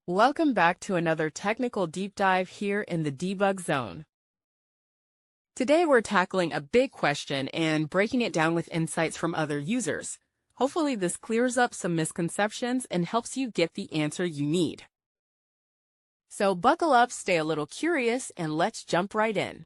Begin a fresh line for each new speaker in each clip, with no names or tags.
Welcome back to another technical deep dive here in the debug zone. Today we're tackling a big question and breaking it down with insights from other users. Hopefully this clears up some misconceptions and helps you get the answer you need. So buckle up, stay a little curious, and let's jump right in.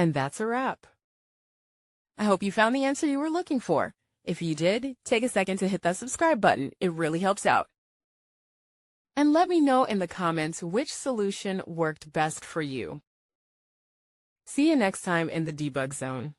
And that's a wrap. I hope you found the answer you were looking for. If you did, take a second to hit that subscribe button. It really helps out. And let me know in the comments which solution worked best for you. See you next time in the debug zone.